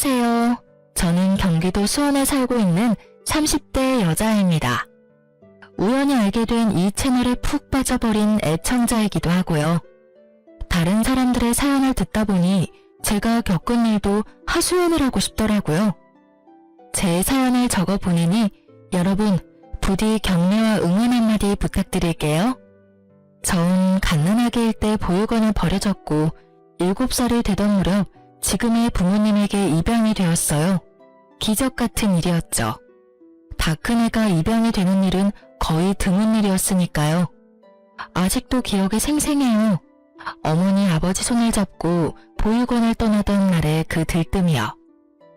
안녕하세요. 저는 경기도 수원에 살고 있는 30대 여자입니다. 우연히 알게 된 이 채널에 푹 빠져버린 애청자이기도 하고요. 다른 사람들의 사연을 듣다 보니 제가 겪은 일도 하소연을 하고 싶더라고요. 제 사연을 적어 보내니 여러분 부디 격려와 응원 한마디 부탁드릴게요. 전 갓난아기일 때 보육원에 버려졌고 7살이 되던 무렵 지금의 부모님에게 입양이 되었어요. 기적 같은 일이었죠. 다 큰 애가 입양이 되는 일은 거의 드문 일이었으니까요. 아직도 기억이 생생해요. 어머니 아버지 손을 잡고 보육원을 떠나던 날의 그 들뜸이요.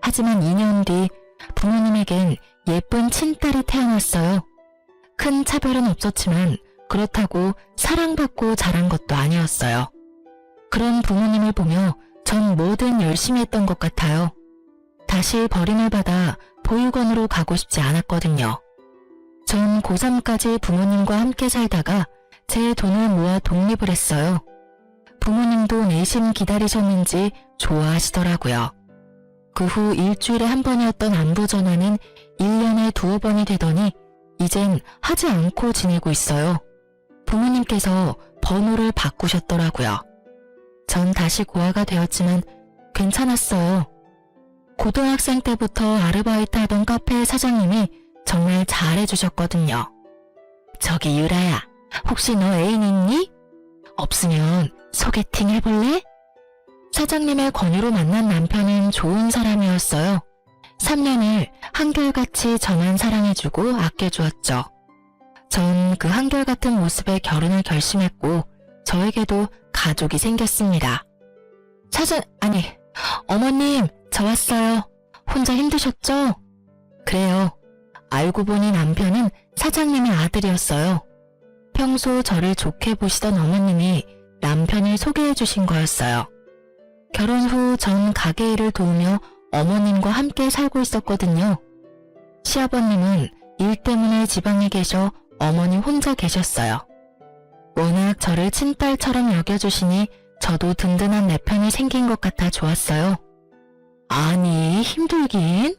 하지만 2년 뒤 부모님에겐 예쁜 친딸이 태어났어요. 큰 차별은 없었지만 그렇다고 사랑받고 자란 것도 아니었어요. 그런 부모님을 보며 전 뭐든 열심히 했던 것 같아요. 다시 버림을 받아 보육원으로 가고 싶지 않았거든요. 전 고3까지 부모님과 함께 살다가 제 돈을 모아 독립을 했어요. 부모님도 내심 기다리셨는지 좋아하시더라고요. 그 후 일주일에 한 번이었던 안부 전화는 1년에 2번이 되더니 이젠 하지 않고 지내고 있어요. 부모님께서 번호를 바꾸셨더라고요. 전 다시 고아가 되었지만 괜찮았어요. 고등학생 때부터 아르바이트 하던 카페 사장님이 정말 잘해주셨거든요. 저기 유라야, 혹시 너 애인 있니? 없으면 소개팅 해볼래? 사장님의 권유로 만난 남편은 좋은 사람이었어요. 3년을 한결같이 저만 사랑해주고 아껴주었죠. 전 그 한결같은 모습에 결혼을 결심했고 저에게도 가족이 생겼습니다. 어머님, 저 왔어요. 혼자 힘드셨죠? 그래요. 알고 보니 남편은 사장님의 아들이었어요. 평소 저를 좋게 보시던 어머님이 남편을 소개해 주신 거였어요. 결혼 후 전 가게 일을 도우며 어머님과 함께 살고 있었거든요. 시아버님은 일 때문에 지방에 계셔 어머니 혼자 계셨어요. 워낙 저를 친딸처럼 여겨주시니 저도 든든한 내 편이 생긴 것 같아 좋았어요. 아니, 힘들긴?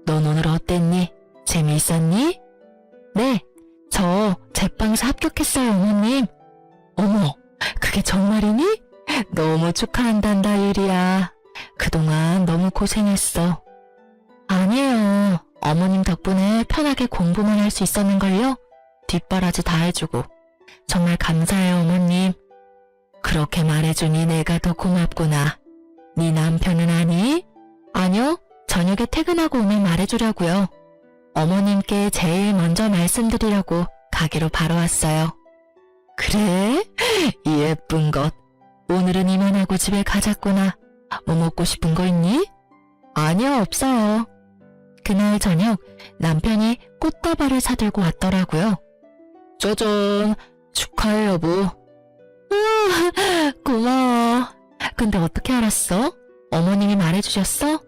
넌 오늘 어땠니? 재미있었니? 네, 저 제빵사 합격했어요, 어머님. 어머, 그게 정말이니? 너무 축하한단다, 유리야. 그동안 너무 고생했어. 아니에요. 어머님 덕분에 편하게 공부만 할 수 있었는걸요? 뒷바라지 다 해주고. 정말 감사해요, 어머님. 그렇게 말해주니 내가 더 고맙구나. 네 남편은 아니? 아니요, 저녁에 퇴근하고 오면 말해주려고요. 어머님께 제일 먼저 말씀드리려고 가게로 바로 왔어요. 그래? 이 예쁜 것. 오늘은 이만하고 집에 가자꾸나. 뭐 먹고 싶은 거 있니? 아니요, 없어요. 그날 저녁 남편이 꽃다발을 사들고 왔더라고요. 짜잔, 축하해 여보. 우와, 고마워. 근데 어떻게 알았어? 어머님이 말해주셨어?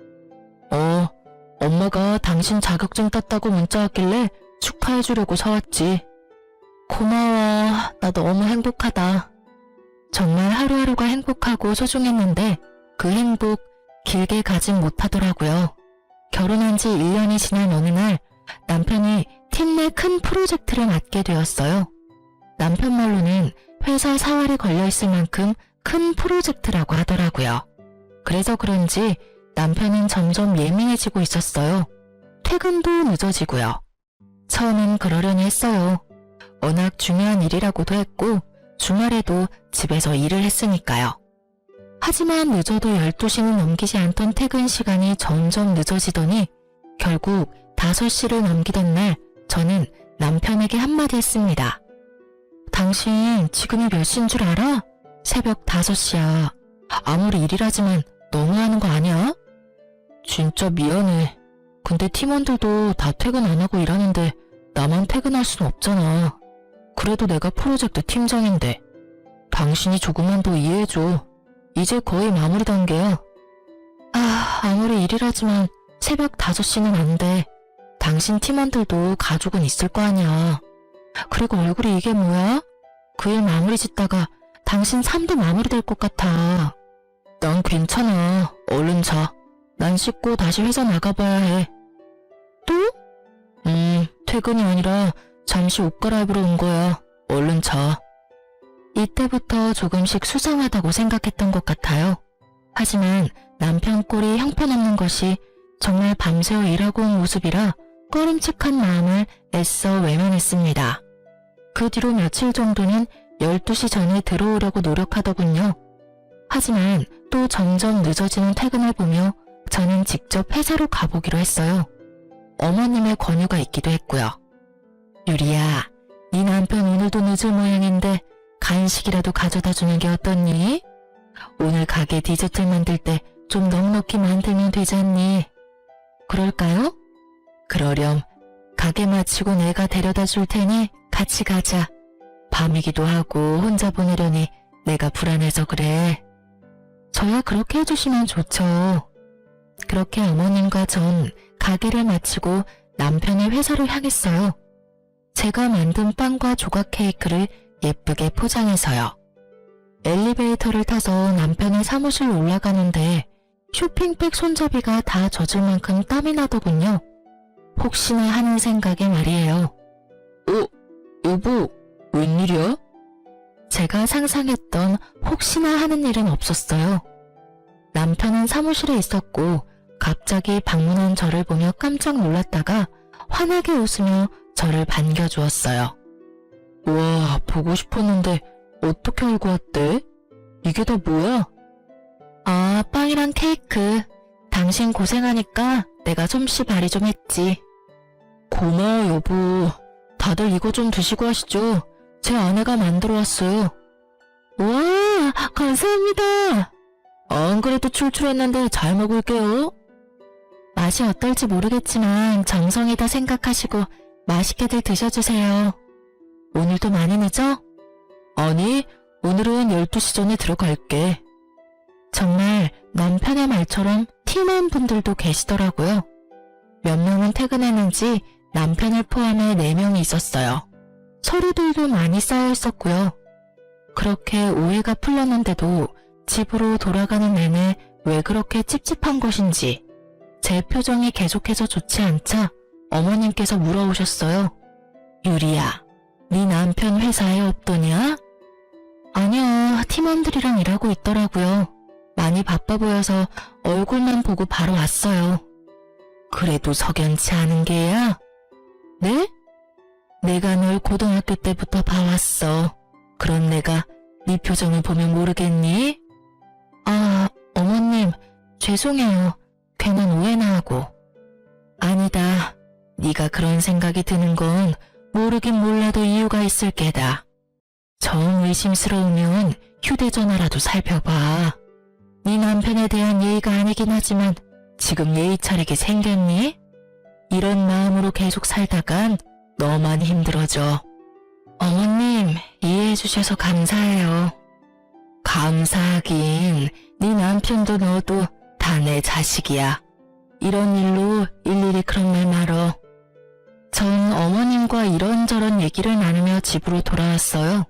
엄마가 당신 자격증 땄다고 문자 왔길래 축하해주려고 사왔지. 고마워. 나 너무 행복하다. 정말 하루하루가 행복하고 소중했는데 그 행복 길게 가진 못하더라고요. 결혼한 지 1년이 지난 어느 날 남편이 팀 내 큰 프로젝트를 맡게 되었어요. 남편 말로는 회사 사활이 걸려있을 만큼 큰 프로젝트라고 하더라고요. 그래서 그런지 남편은 점점 예민해지고 있었어요. 퇴근도 늦어지고요. 처음엔 그러려니 했어요. 워낙 중요한 일이라고도 했고 주말에도 집에서 일을 했으니까요. 하지만 늦어도 12시는 넘기지 않던 퇴근 시간이 점점 늦어지더니 결국 5시를 넘기던 날 저는 남편에게 한마디 했습니다. 당신 지금이 몇 시인 줄 알아? 새벽 5시야. 아무리 일이라지만 너무하는 거 아니야? 진짜 미안해. 근데 팀원들도 다 퇴근 안 하고 일하는데 나만 퇴근할 순 없잖아. 그래도 내가 프로젝트 팀장인데. 당신이 조금만 더 이해해줘. 이제 거의 마무리 단계야. 아무리 일이라지만 새벽 5시는 안 돼. 당신 팀원들도 가족은 있을 거 아니야. 그리고 얼굴이 이게 뭐야? 그 일 마무리 짓다가 당신 삶도 마무리될 것 같아. 난 괜찮아. 얼른 자. 나 난 씻고 다시 회사 나가봐야 해. 또? 퇴근이 아니라 잠시 옷 갈아입으러 온 거야. 얼른 자. 이때부터 조금씩 수상하다고 생각했던 것 같아요. 하지만 남편 꼴이 형편없는 것이 정말 밤새워 일하고 온 모습이라 꺼림칙한 마음을 애써 외면했습니다. 그 뒤로 며칠 정도는 12시 전에 들어오려고 노력하더군요. 하지만 또 점점 늦어지는 퇴근을 보며 저는 직접 회사로 가보기로 했어요. 어머님의 권유가 있기도 했고요. 유리야, 네 남편 오늘도 늦을 모양인데 간식이라도 가져다 주는 게 어떻니? 오늘 가게 디저트를 만들 때 좀 넉넉히 만들면 되지 않니? 그럴까요? 그러렴. 가게 마치고 내가 데려다 줄 테니 같이 가자. 밤이기도 하고 혼자 보내려니 내가 불안해서 그래. 저야 그렇게 해주시면 좋죠. 그렇게 어머님과 전 가게를 마치고 남편의 회사로 향했어요. 제가 만든 빵과 조각 케이크를 예쁘게 포장해서요. 엘리베이터를 타서 남편의 사무실 올라가는데 쇼핑백 손잡이가 다 젖을 만큼 땀이 나더군요. 혹시나 하는 생각에 말이에요. 여보, 웬일이야? 제가 상상했던 혹시나 하는 일은 없었어요. 남편은 사무실에 있었고 갑자기 방문한 저를 보며 깜짝 놀랐다가 환하게 웃으며 저를 반겨주었어요. 와, 보고 싶었는데 어떻게 알고 왔대? 이게 다 뭐야? 아, 빵이랑 케이크. 당신 고생하니까 내가 솜씨 발휘 좀 했지. 고마워, 여보. 다들 이거 좀 드시고 하시죠. 제 아내가 만들어 왔어요. 와, 감사합니다. 안 그래도 출출했는데 잘 먹을게요. 맛이 어떨지 모르겠지만 정성이다 생각하시고 맛있게들 드셔주세요. 오늘도 많이 늦어? 아니, 오늘은 12시 전에 들어갈게. 정말 남편의 말처럼 팀원분들도 계시더라고요. 몇 명은 퇴근했는지 남편을 포함해 4명이 있었어요. 서류들도 많이 쌓여 있었고요. 그렇게 오해가 풀렸는데도 집으로 돌아가는 내내 왜 그렇게 찝찝한 것인지 제 표정이 계속해서 좋지 않자 어머님께서 물어오셨어요. 유리야, 네 남편 회사에 없더냐? 아니요, 팀원들이랑 일하고 있더라고요. 많이 바빠 보여서 얼굴만 보고 바로 왔어요. 그래도 석연치 않은 게야? 네? 내가 널 고등학교 때부터 봐왔어. 그런 내가 네 표정을 보면 모르겠니? 아, 어머님, 죄송해요. 괜한 오해나 하고. 아니다. 네가 그런 생각이 드는 건 모르긴 몰라도 이유가 있을 게다. 정 의심스러우면 휴대전화라도 살펴봐. 네 남편에 대한 예의가 아니긴 하지만 지금 예의 차리게 생겼니? 이런 마음으로 계속 살다간 너만 힘들어져. 어머님, 이해해 주셔서 감사해요. 감사하긴, 네 남편도 너도 다 내 자식이야. 이런 일로 일일이 그런 말 말어. 전 어머님과 이런저런 얘기를 나누며 집으로 돌아왔어요.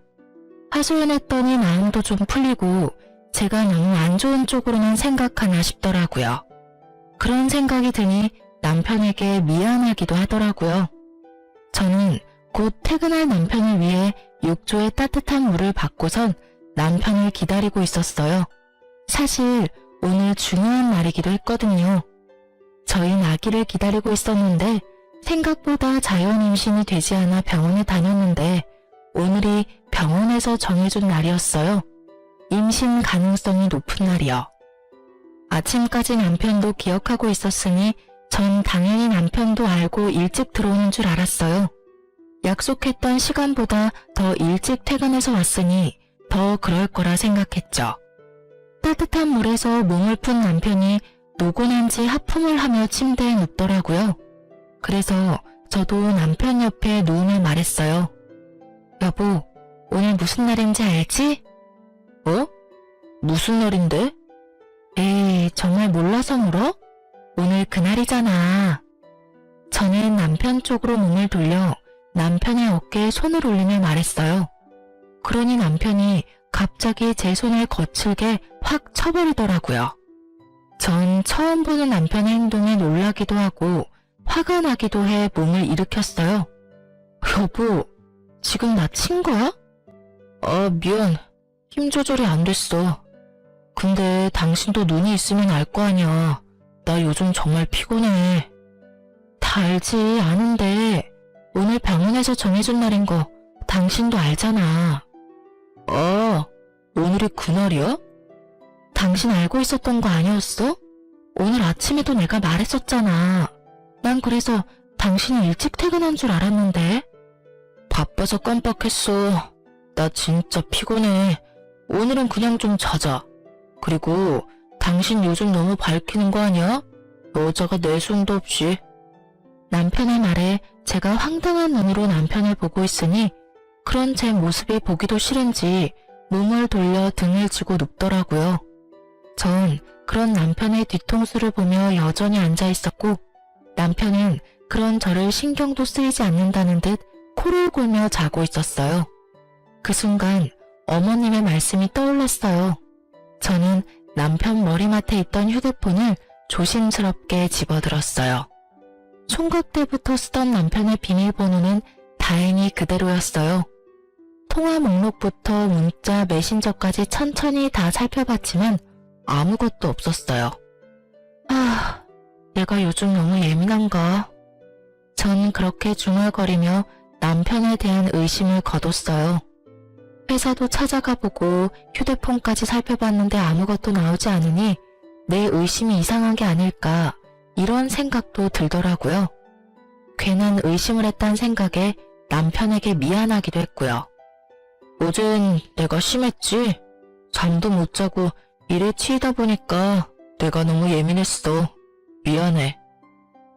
하소연했더니 마음도 좀 풀리고 제가 너무 안 좋은 쪽으로만 생각하나 싶더라고요. 그런 생각이 드니 남편에게 미안하기도 하더라고요. 저는 곧 퇴근할 남편을 위해 욕조에 따뜻한 물을 받고선 남편을 기다리고 있었어요. 사실 오늘 중요한 날이기도 했거든요. 저희 아기를 기다리고 있었는데 생각보다 자연 임신이 되지 않아 병원에 다녔는데 오늘이 병원에서 정해준 날이었어요. 임신 가능성이 높은 날이요. 아침까지 남편도 기억하고 있었으니 전 당연히 남편도 알고 일찍 들어오는 줄 알았어요. 약속했던 시간보다 더 일찍 퇴근해서 왔으니 더 그럴 거라 생각했죠. 따뜻한 물에서 몸을 푼 남편이 노곤한지 하품을 하며 침대에 눕더라고요. 그래서 저도 남편 옆에 누우며 말했어요. 여보, 오늘 무슨 날인지 알지? 어? 무슨 날인데? 에이, 정말 몰라서 물어? 오늘 그날이잖아. 저는 남편 쪽으로 몸을 돌려 남편의 어깨에 손을 올리며 말했어요. 그러니 남편이 갑자기 제 손을 거칠게 확 쳐버리더라고요. 전 처음 보는 남편의 행동에 놀라기도 하고 화가 나기도 해 몸을 일으켰어요. 여보, 지금 나 친 거야? 미안. 힘 조절이 안 됐어. 근데 당신도 눈이 있으면 알 거 아니야. 나 요즘 정말 피곤해. 다 알지, 아는데 오늘 병원에서 정해준 날인 거 당신도 알잖아. 오늘이 그날이야? 당신 알고 있었던 거 아니었어? 오늘 아침에도 내가 말했었잖아. 난 그래서 당신이 일찍 퇴근한 줄 알았는데. 바빠서 깜빡했어. 나 진짜 피곤해. 오늘은 그냥 좀 자자. 그리고 당신 요즘 너무 밝히는 거 아니야? 여자가 내숭도 없이. 남편의 말에 제가 황당한 눈으로 남편을 보고 있으니 그런 제 모습이 보기도 싫은지 몸을 돌려 등을 쥐고 눕더라고요. 전 그런 남편의 뒤통수를 보며 여전히 앉아 있었고 남편은 그런 저를 신경도 쓰이지 않는다는 듯 코를 골며 자고 있었어요. 그 순간 어머님의 말씀이 떠올랐어요. 저는 남편 머리맡에 있던 휴대폰을 조심스럽게 집어들었어요. 총각 때부터 쓰던 남편의 비밀번호는 다행히 그대로였어요. 통화 목록부터 문자, 메신저까지 천천히 다 살펴봤지만 아무것도 없었어요. 내가 요즘 너무 예민한가? 전 그렇게 중얼거리며 남편에 대한 의심을 거뒀어요. 회사도 찾아가보고 휴대폰까지 살펴봤는데 아무것도 나오지 않으니 내 의심이 이상한 게 아닐까 이런 생각도 들더라고요. 괜한 의심을 했다는 생각에 남편에게 미안하기도 했고요. 어젠 내가 심했지? 잠도 못 자고 일에 치이다 보니까 내가 너무 예민했어. 미안해.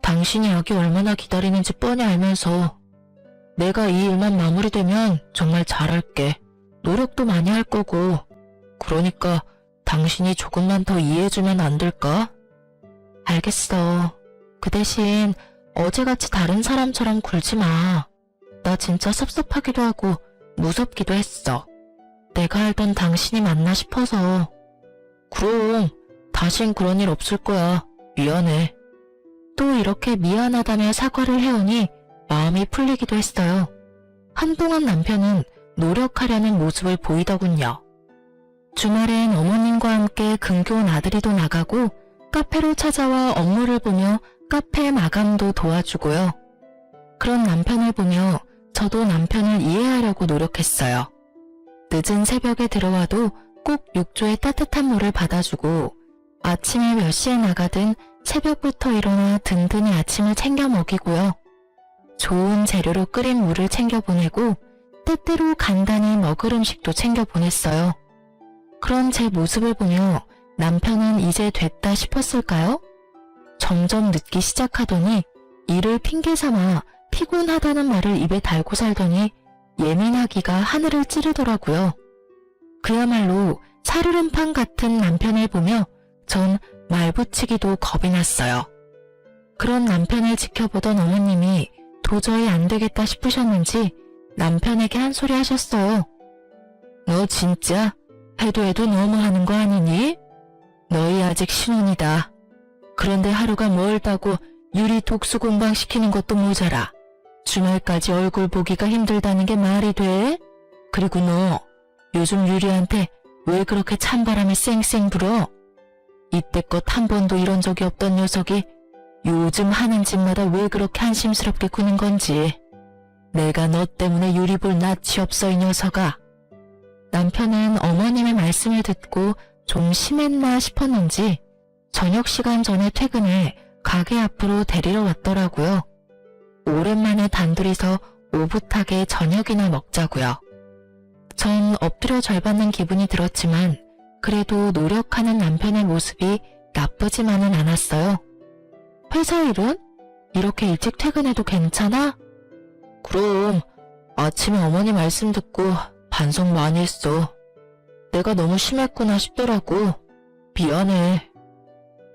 당신이 여기 얼마나 기다리는지 뻔히 알면서 내가 이 일만 마무리되면 정말 잘할게. 노력도 많이 할 거고. 그러니까 당신이 조금만 더 이해해주면 안 될까? 알겠어. 그 대신 어제같이 다른 사람처럼 굴지 마. 나 진짜 섭섭하기도 하고 무섭기도 했어. 내가 알던 당신이 맞나 싶어서. 그럼 다신 그런 일 없을 거야. 미안해. 또 이렇게 미안하다며 사과를 해오니 마음이 풀리기도 했어요. 한동안 남편은 노력하려는 모습을 보이더군요. 주말엔 어머님과 함께 근교온 아들이도 나가고 카페로 찾아와 업무를 보며 카페 마감도 도와주고요. 그런 남편을 보며 저도 남편을 이해하려고 노력했어요. 늦은 새벽에 들어와도 꼭 욕조에 따뜻한 물을 받아주고 아침에 몇 시에 나가든 새벽부터 일어나 든든히 아침을 챙겨 먹이고요. 좋은 재료로 끓인 물을 챙겨 보내고 때때로 간단히 먹을 음식도 챙겨 보냈어요. 그런 제 모습을 보며 남편은 이제 됐다 싶었을까요? 점점 늦기 시작하더니 일을 핑계 삼아 피곤하다는 말을 입에 달고 살더니 예민하기가 하늘을 찌르더라고요. 그야말로 살얼음판 같은 남편을 보며 전 말 붙이기도 겁이 났어요. 그런 남편을 지켜보던 어머님이 도저히 안 되겠다 싶으셨는지 남편에게 한 소리 하셨어요. 너 진짜 해도 너무하는 거 아니니? 너희 아직 신혼이다. 그런데 하루가 멀다고 유리 독수 공방 시키는 것도 모자라. 주말까지 얼굴 보기가 힘들다는 게 말이 돼? 그리고 너 요즘 유리한테 왜 그렇게 찬바람을 쌩쌩 불어? 이때껏 한 번도 이런 적이 없던 녀석이 요즘 하는 짓마다 왜 그렇게 한심스럽게 구는 건지. 내가 너 때문에 유리 볼 낯이 없어 이 녀석아. 남편은 어머님의 말씀을 듣고 좀 심했나 싶었는지 저녁 시간 전에 퇴근해 가게 앞으로 데리러 왔더라고요. 오랜만에 단둘이서 오붓하게 저녁이나 먹자고요. 전 엎드려 절받는 기분이 들었지만 그래도 노력하는 남편의 모습이 나쁘지만은 않았어요. 회사 일은? 이렇게 일찍 퇴근해도 괜찮아? 그럼 아침에 어머니 말씀 듣고 반성 많이 했어. 내가 너무 심했구나 싶더라고. 미안해.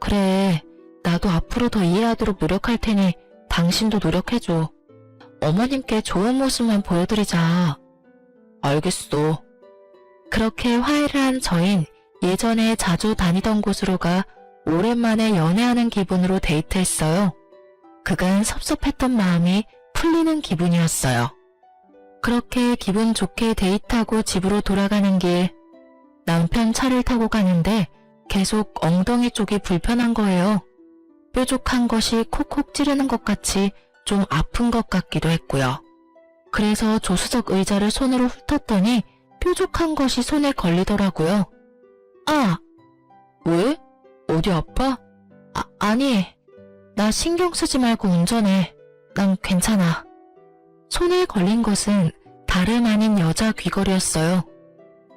그래, 나도 앞으로 더 이해하도록 노력할 테니 당신도 노력해줘. 어머님께 좋은 모습만 보여드리자. 알겠어. 그렇게 화해를 한 저흰 예전에 자주 다니던 곳으로 가 오랜만에 연애하는 기분으로 데이트했어요. 그간 섭섭했던 마음이 풀리는 기분이었어요. 그렇게 기분 좋게 데이트하고 집으로 돌아가는 길, 남편 차를 타고 가는데 계속 엉덩이 쪽이 불편한 거예요. 뾰족한 것이 콕콕 찌르는 것 같이 좀 아픈 것 같기도 했고요. 그래서 조수석 의자를 손으로 훑었더니 뾰족한 것이 손에 걸리더라고요. 아! 왜? 어디 아파? 아니, 나 신경 쓰지 말고 운전해. 난 괜찮아. 손에 걸린 것은 다름 아닌 여자 귀걸이였어요.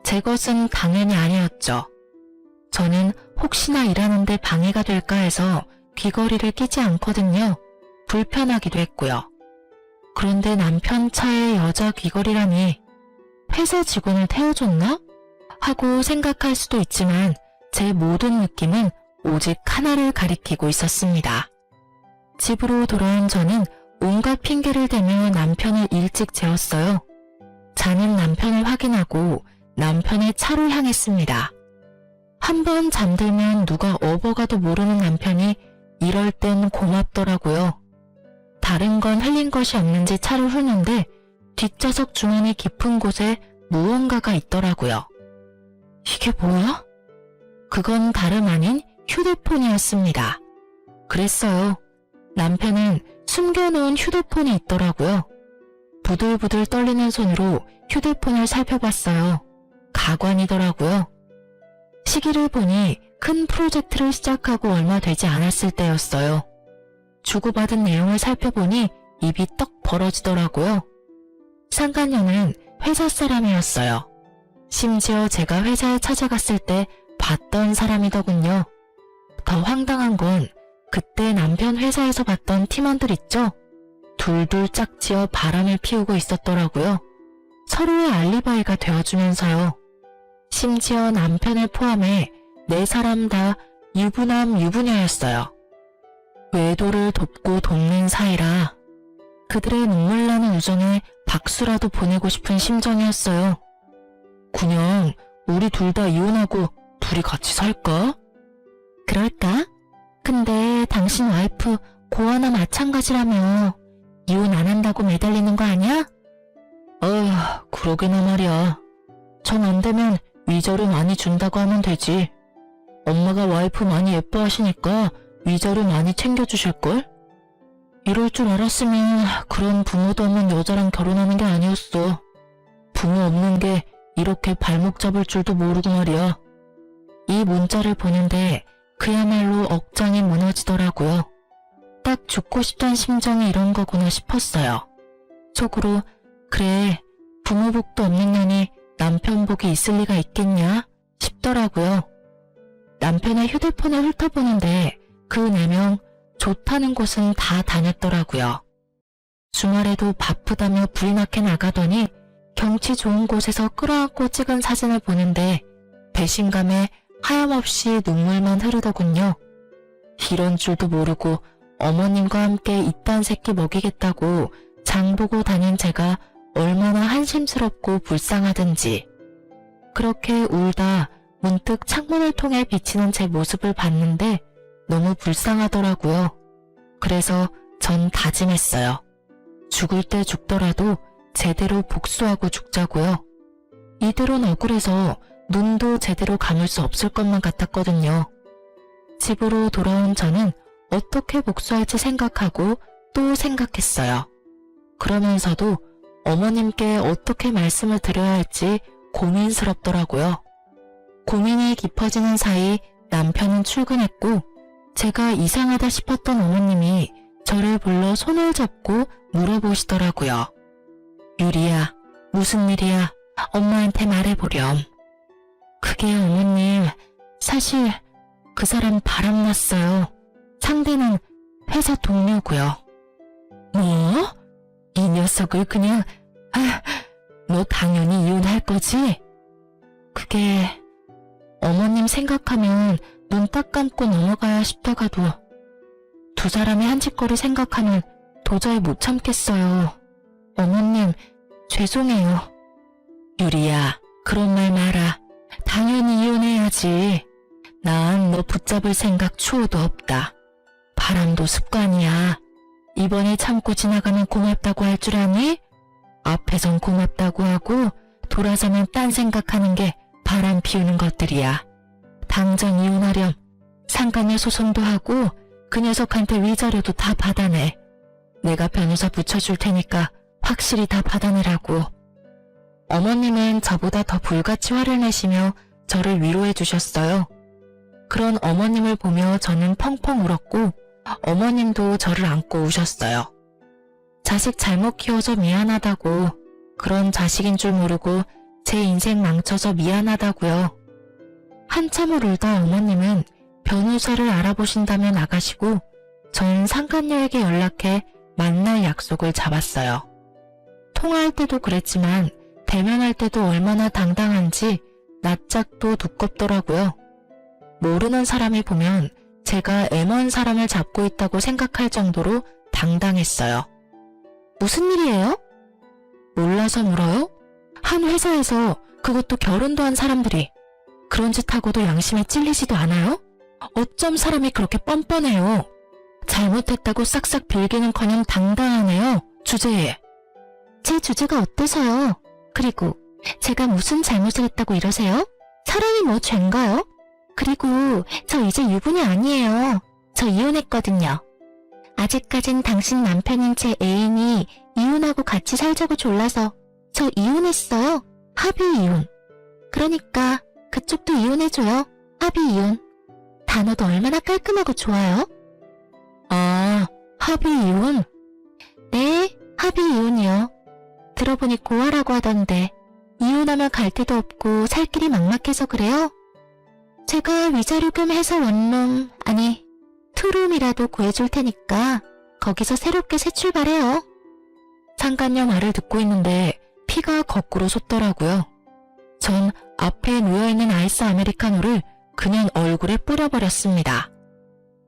제 것은 당연히 아니었죠. 저는 혹시나 일하는데 방해가 될까 해서 귀걸이를 끼지 않거든요. 불편하기도 했고요. 그런데 남편 차에 여자 귀걸이라니 회사 직원을 태워줬나? 하고 생각할 수도 있지만 제 모든 느낌은 오직 하나를 가리키고 있었습니다. 집으로 돌아온 저는 온갖 핑계를 대며 남편을 일찍 재웠어요. 자는 남편을 확인하고 남편의 차를 향했습니다. 한번 잠들면 누가 업어가도 모르는 남편이 이럴 땐 고맙더라고요. 다른 건 흘린 것이 없는지 차를 훑는데 뒷좌석 주머니 깊은 곳에 무언가가 있더라고요. 이게 뭐야? 그건 다름 아닌 휴대폰이었습니다. 그랬어요. 남편은 숨겨놓은 휴대폰이 있더라고요. 부들부들 떨리는 손으로 휴대폰을 살펴봤어요. 가관이더라고요. 시기를 보니 큰 프로젝트를 시작하고 얼마 되지 않았을 때였어요. 주고받은 내용을 살펴보니 입이 떡 벌어지더라고요. 상간녀는 회사 사람이었어요. 심지어 제가 회사에 찾아갔을 때 봤던 사람이더군요. 더 황당한 건 그때 남편 회사에서 봤던 팀원들 있죠? 둘둘 짝지어 바람을 피우고 있었더라고요. 서로의 알리바이가 되어주면서요. 심지어 남편을 포함해 4사람 다 유부남 유부녀였어요. 외도를 돕고 돕는 사이라 그들의 눈물나는 우정에 박수라도 보내고 싶은 심정이었어요. 그냥 우리 둘 다 이혼하고 둘이 같이 살까? 그럴까? 근데 당신 와이프 고아나 마찬가지라며 이혼 안 한다고 매달리는 거 아니야? 그러게나 말이야. 정 안 되면 위자료 많이 준다고 하면 되지. 엄마가 와이프 많이 예뻐하시니까 위자료 많이 챙겨주실걸? 이럴 줄 알았으면 그런 부모도 없는 여자랑 결혼하는 게 아니었어. 부모 없는 게 이렇게 발목 잡을 줄도 모르고 말이야. 이 문자를 보는데 그야말로 억장이 무너지더라고요. 딱 죽고 싶던 심정이 이런 거구나 싶었어요. 속으로 그래 부모 복도 없는 년이 남편 복이 있을 리가 있겠냐 싶더라고요. 남편의 휴대폰을 훑어보는데 그 4명 좋다는 곳은 다 다녔더라고요. 주말에도 바쁘다며 불나게 나가더니 경치 좋은 곳에서 끌어안고 찍은 사진을 보는데 배신감에 하염없이 눈물만 흐르더군요. 이런 줄도 모르고 어머님과 함께 이딴 새끼 먹이겠다고 장보고 다닌 제가 얼마나 한심스럽고 불쌍하든지. 그렇게 울다 문득 창문을 통해 비치는 제 모습을 봤는데 너무 불쌍하더라고요. 그래서 전 다짐했어요. 죽을 때 죽더라도 제대로 복수하고 죽자고요. 이대로는 억울해서 눈도 제대로 감을 수 없을 것만 같았거든요. 집으로 돌아온 저는 어떻게 복수할지 생각하고 또 생각했어요. 그러면서도 어머님께 어떻게 말씀을 드려야 할지 고민스럽더라고요. 고민이 깊어지는 사이 남편은 출근했고 제가 이상하다 싶었던 어머님이 저를 불러 손을 잡고 물어보시더라고요. 유리야, 무슨 일이야? 엄마한테 말해보렴. 그게 어머님, 사실 그 사람 바람났어요. 상대는 회사 동료고요. 뭐? 이 녀석을 그냥... 너 당연히 이혼할 거지? 그게... 어머님 생각하면 눈 딱 감고 넘어가야 싶다가도 두 사람의 한 짓거리 생각하면 도저히 못 참겠어요. 어머님, 죄송해요. 유리야, 그런 말 마라. 당연히 이혼해야지. 난 너 붙잡을 생각 추호도 없다. 바람도 습관이야. 이번에 참고 지나가면 고맙다고 할 줄 아니? 앞에선 고맙다고 하고 돌아서면 딴 생각하는 게 바람 피우는 것들이야. 당장 이혼하렴. 상간녀 소송도 하고 그 녀석한테 위자료도 다 받아내. 내가 변호사 붙여줄 테니까 확실히 다 받아내라고. 어머님은 저보다 더 불같이 화를 내시며 저를 위로해 주셨어요. 그런 어머님을 보며 저는 펑펑 울었고 어머님도 저를 안고 우셨어요. 자식 잘못 키워서 미안하다고, 그런 자식인 줄 모르고 제 인생 망쳐서 미안하다고요. 한참을 울다 어머님은 변호사를 알아보신다며 나가시고 전 상간녀에게 연락해 만날 약속을 잡았어요. 통화할 때도 그랬지만 대면할 때도 얼마나 당당한지 낯짝도 두껍더라고요. 모르는 사람이 보면 제가 M1 사람을 잡고 있다고 생각할 정도로 당당했어요. 무슨 일이에요? 몰라서 물어요? 한 회사에서, 그것도 결혼도 한 사람들이 그런 짓 하고도 양심에 찔리지도 않아요? 어쩜 사람이 그렇게 뻔뻔해요? 잘못했다고 싹싹 빌기는커녕 당당하네요. 주제에. 제 주제가 어때서요? 그리고 제가 무슨 잘못을 했다고 이러세요? 사랑이 뭐 죄인가요? 그리고 저 이제 유부녀 아니에요. 저 이혼했거든요. 아직까진 당신 남편인 제 애인이 이혼하고 같이 살자고 졸라서 저 이혼했어요. 합의 이혼. 그러니까 그쪽도 이혼해줘요. 합의 이혼. 단어도 얼마나 깔끔하고 좋아요. 아, 합의 이혼? 네, 합의 이혼이요. 들어보니 고아라고 하던데 이혼하면 갈 데도 없고 살 길이 막막해서 그래요? 제가 위자료 겸 해서 원룸, 아니 투룸이라도 구해줄 테니까 거기서 새롭게 새 출발해요. 상간녀 말을 듣고 있는데 피가 거꾸로 솟더라고요. 전 앞에 놓여있는 아이스 아메리카노를 그냥 얼굴에 뿌려버렸습니다.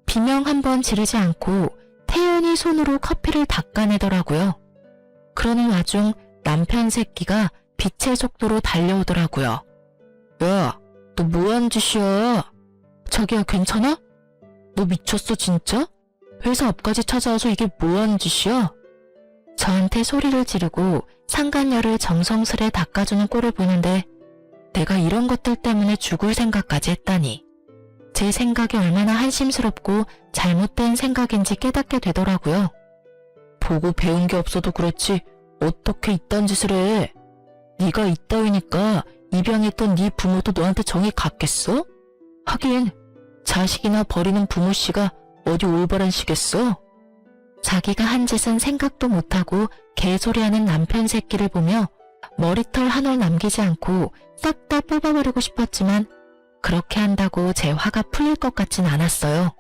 비명 한번 지르지 않고 태연히 손으로 커피를 닦아내더라고요. 그러는 와중 남편 새끼가 빛의 속도로 달려오더라고요. 야, 너 뭐하는 짓이야? 자기야, 괜찮아? 너 미쳤어 진짜? 회사 앞까지 찾아와서 이게 뭐하는 짓이야? 저한테 소리를 지르고 상간녀를 정성스레 닦아주는 꼴을 보는데 내가 이런 것들 때문에 죽을 생각까지 했다니. 제 생각이 얼마나 한심스럽고 잘못된 생각인지 깨닫게 되더라고요. 보고 배운 게 없어도 그렇지 어떻게 이딴 짓을 해? 네가 이따위니까 입양했던 네 부모도 너한테 정이 갔겠어? 하긴 자식이나 버리는 부모씨가 어디 올바른 시겠어? 자기가 한 짓은 생각도 못하고 개소리하는 남편 새끼를 보며 머리털 한 올 남기지 않고 싹 다 뽑아버리고 싶었지만 그렇게 한다고 제 화가 풀릴 것 같진 않았어요.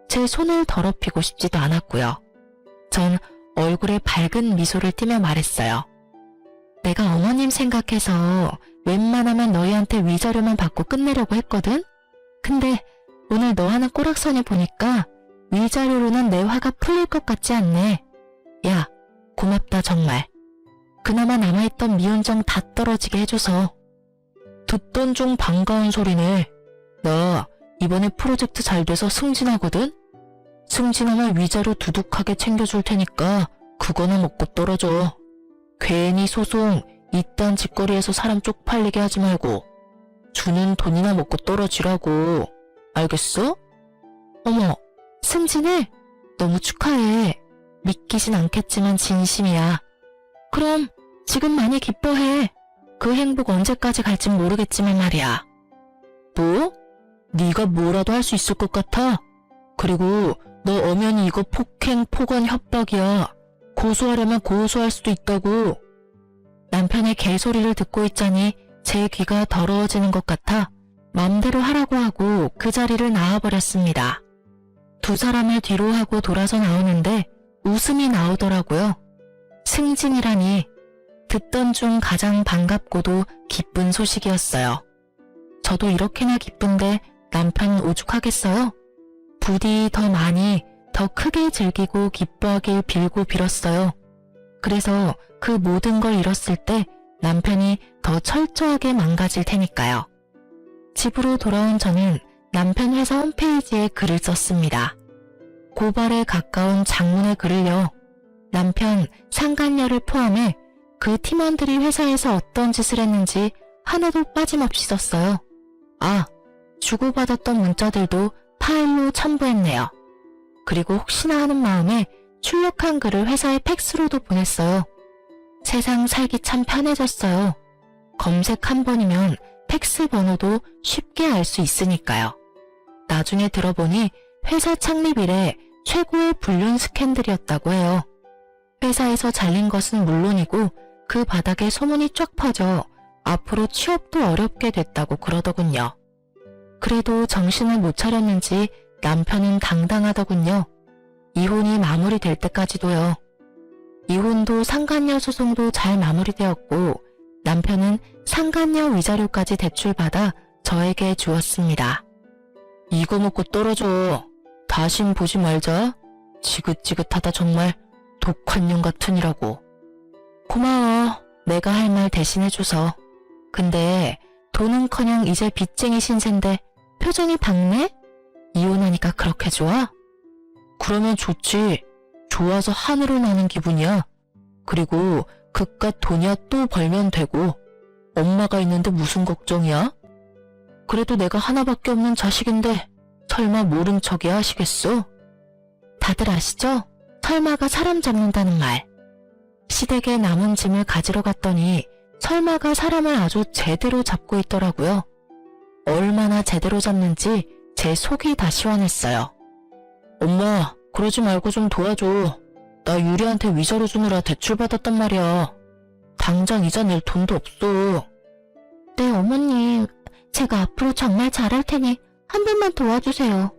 제 손을 더럽히고 싶지도 않았고요. 전 얼굴에 밝은 미소를 띠며 말했어요. 내가 어머님 생각해서 웬만하면 너희한테 위자료만 받고 끝내려고 했거든? 근데 오늘 너 하는 꼬락서니 보니까 위자료로는 내 화가 풀릴 것 같지 않네. 야, 고맙다 정말. 그나마 남아있던 미운정 다 떨어지게 해줘서. 듣던 중 반가운 소리네. 나 이번에 프로젝트 잘 돼서 승진하거든? 승진하면 위자료 두둑하게 챙겨줄 테니까 그거나 먹고 떨어져. 괜히 소송 이딴 짓거리에서 사람 쪽팔리게 하지 말고 주는 돈이나 먹고 떨어지라고. 알겠어? 어머, 승진해? 너무 축하해. 믿기진 않겠지만 진심이야. 그럼 지금 많이 기뻐해. 그 행복 언제까지 갈진 모르겠지만 말이야. 뭐? 네가 뭐라도 할 수 있을 것 같아? 그리고 너 엄연히 이거 폭행, 폭언, 협박이야. 고소하려면 고소할 수도 있다고. 남편의 개소리를 듣고 있자니 제 귀가 더러워지는 것 같아 맘대로 하라고 하고 그 자리를 나와버렸습니다. 두 사람을 뒤로 하고 돌아서 나오는데 웃음이 나오더라고요. 승진이라니. 듣던 중 가장 반갑고도 기쁜 소식이었어요. 저도 이렇게나 기쁜데 남편 오죽하겠어요? 부디 더 많이, 더 크게 즐기고 기뻐하길 빌고 빌었어요. 그래서 그 모든 걸 잃었을 때 남편이 더 철저하게 망가질 테니까요. 집으로 돌아온 저는 남편 회사 홈페이지에 글을 썼습니다. 고발에 가까운 장문의 글을요. 남편 상간녀를 포함해 그 팀원들이 회사에서 어떤 짓을 했는지 하나도 빠짐없이 썼어요. 아, 주고받았던 문자들도 파일로 첨부했네요. 그리고 혹시나 하는 마음에 출력한 글을 회사에 팩스로도 보냈어요. 세상 살기 참 편해졌어요. 검색 한 번이면 팩스 번호도 쉽게 알 수 있으니까요. 나중에 들어보니 회사 창립 이래 최고의 불륜 스캔들이었다고 해요. 회사에서 잘린 것은 물론이고 그 바닥에 소문이 쫙 퍼져 앞으로 취업도 어렵게 됐다고 그러더군요. 그래도 정신을 못 차렸는지 남편은 당당하더군요. 이혼이 마무리될 때까지도요. 이혼도 상간녀 소송도 잘 마무리되었고 남편은 상간녀 위자료까지 대출받아 저에게 주었습니다. 이거 먹고 떨어져. 다신 보지 말자. 지긋지긋하다 정말. 독한 년 같으니라고. 고마워. 내가 할 말 대신해줘서. 근데 돈은커녕 이제 빚쟁이 신세인데 표정이 밝네? 이혼하니까 그렇게 좋아? 그러면 좋지. 좋아서 하늘을 나는 기분이야. 그리고 그깟 돈이야 또 벌면 되고. 엄마가 있는데 무슨 걱정이야? 그래도 내가 하나밖에 없는 자식인데 설마 모른 척이야 하시겠어? 다들 아시죠? 설마가 사람 잡는다는 말. 시댁에 남은 짐을 가지러 갔더니 설마가 사람을 아주 제대로 잡고 있더라고요. 얼마나 제대로 잡는지 제 속이 다 시원했어요. 엄마, 그러지 말고 좀 도와줘. 나 유리한테 위자료 주느라 대출받았단 말이야. 당장 이자 낼 돈도 없어. 네, 어머님. 제가 앞으로 정말 잘할 테니 한 번만 도와주세요.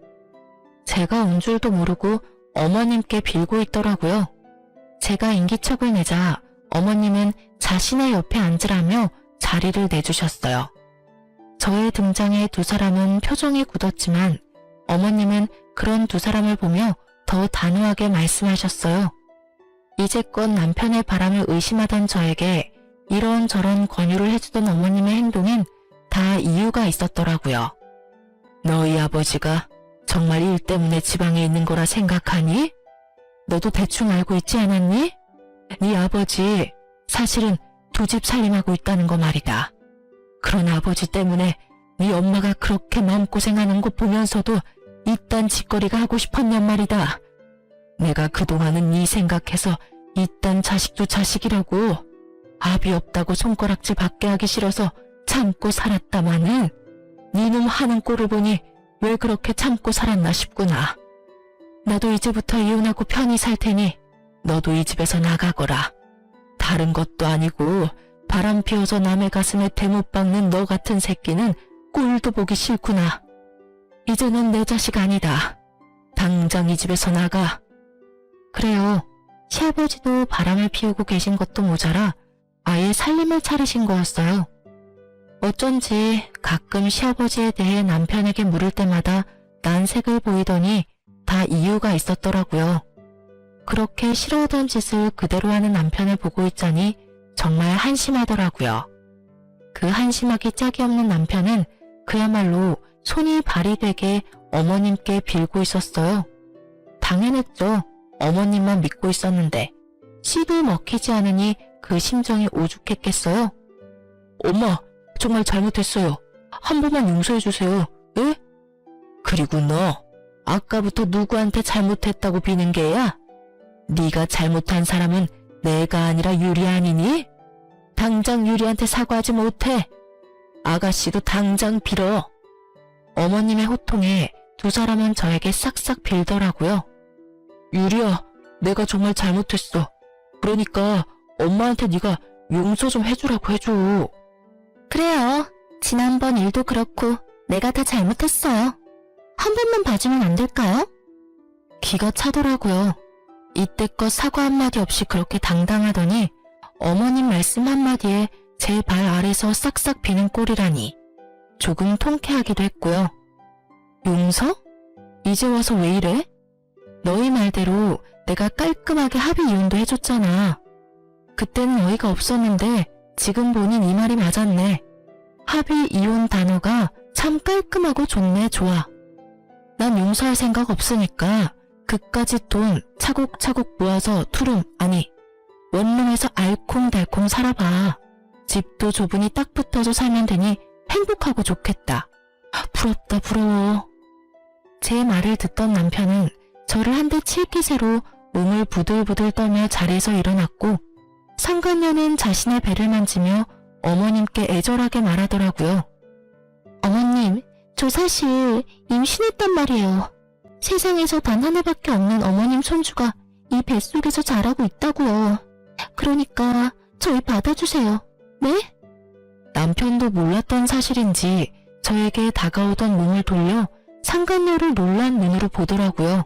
제가 온 줄도 모르고 어머님께 빌고 있더라고요. 제가 인기척을 내자 어머님은 자신의 옆에 앉으라며 자리를 내주셨어요. 저의 등장에 두 사람은 표정이 굳었지만 어머님은 그런 두 사람을 보며 더 단호하게 말씀하셨어요. 이제껏 남편의 바람을 의심하던 저에게 이런저런 권유를 해주던 어머님의 행동엔 다 이유가 있었더라고요. 너희 아버지가 정말 일 때문에 지방에 있는 거라 생각하니? 너도 대충 알고 있지 않았니? 네 아버지 사실은 두 집 살림하고 있다는 거 말이다. 그런 아버지 때문에 네 엄마가 그렇게 마음고생하는 거 보면서도 이딴 짓거리가 하고 싶었냔 말이다. 내가 그동안은 네 생각해서 이딴 자식도 자식이라고 압이 없다고 손가락질 받게 하기 싫어서 참고 살았다마는 네놈 하는 꼴을 보니 왜 그렇게 참고 살았나 싶구나. 나도 이제부터 이혼하고 편히 살 테니 너도 이 집에서 나가거라. 다른 것도 아니고 바람 피워서 남의 가슴에 대못 박는 너 같은 새끼는 꼴도 보기 싫구나. 이제는 내 자식 아니다. 당장 이 집에서 나가. 그래요. 시아버지도 바람을 피우고 계신 것도 모자라 아예 살림을 차리신 거였어요. 어쩐지 가끔 시아버지에 대해 남편에게 물을 때마다 난색을 보이더니 다 이유가 있었더라고요. 그렇게 싫어하던 짓을 그대로 하는 남편을 보고 있자니 정말 한심하더라고요. 그 한심하기 짝이 없는 남편은 그야말로 손이 발이 되게 어머님께 빌고 있었어요. 당연했죠. 어머님만 믿고 있었는데 씨도 먹히지 않으니 그 심정이 오죽했겠어요. 엄마, 정말 잘못했어요. 한 번만 용서해주세요. 예? 그리고 너 아까부터 누구한테 잘못했다고 비는 게야? 네가 잘못한 사람은 내가 아니라 유리 아니니? 당장 유리한테 사과하지 못해. 아가씨도 당장 빌어. 어머님의 호통에 두 사람은 저에게 싹싹 빌더라고요. 유리야, 내가 정말 잘못했어. 그러니까 엄마한테 네가 용서 좀 해주라고 해줘. 그래요. 지난번 일도 그렇고 내가 다 잘못했어요. 한 번만 봐주면 안 될까요? 기가 차더라고요. 이때껏 사과 한마디 없이 그렇게 당당하더니 어머님 말씀 한마디에 제 발 아래서 싹싹 비는 꼴이라니 조금 통쾌하기도 했고요. 용서? 이제 와서 왜 이래? 너희 말대로 내가 깔끔하게 합의 이혼도 해줬잖아. 그때는 어이가 없었는데 지금 보니 네 말이 맞았네. 합의 이혼 단어가 참 깔끔하고 좋네, 좋아. 난 용서할 생각 없으니까 그까짓 돈 차곡차곡 모아서 투룸, 아니 원룸에서 알콩달콩 살아봐. 집도 좁으니 딱 붙어서 살면 되니 행복하고 좋겠다. 부럽다, 부러워. 제 말을 듣던 남편은 저를 한 대 칠 기세로 몸을 부들부들 떨며 자리에서 일어났고 상간녀는 자신의 배를 만지며 어머님께 애절하게 말하더라고요. 어머님, 저 사실 임신했단 말이에요. 세상에서 단 하나밖에 없는 어머님 손주가 이 뱃속에서 자라고 있다고요. 그러니까 저희 받아주세요. 네? 남편도 몰랐던 사실인지 저에게 다가오던 몸을 돌려 상간녀를 놀란 눈으로 보더라고요.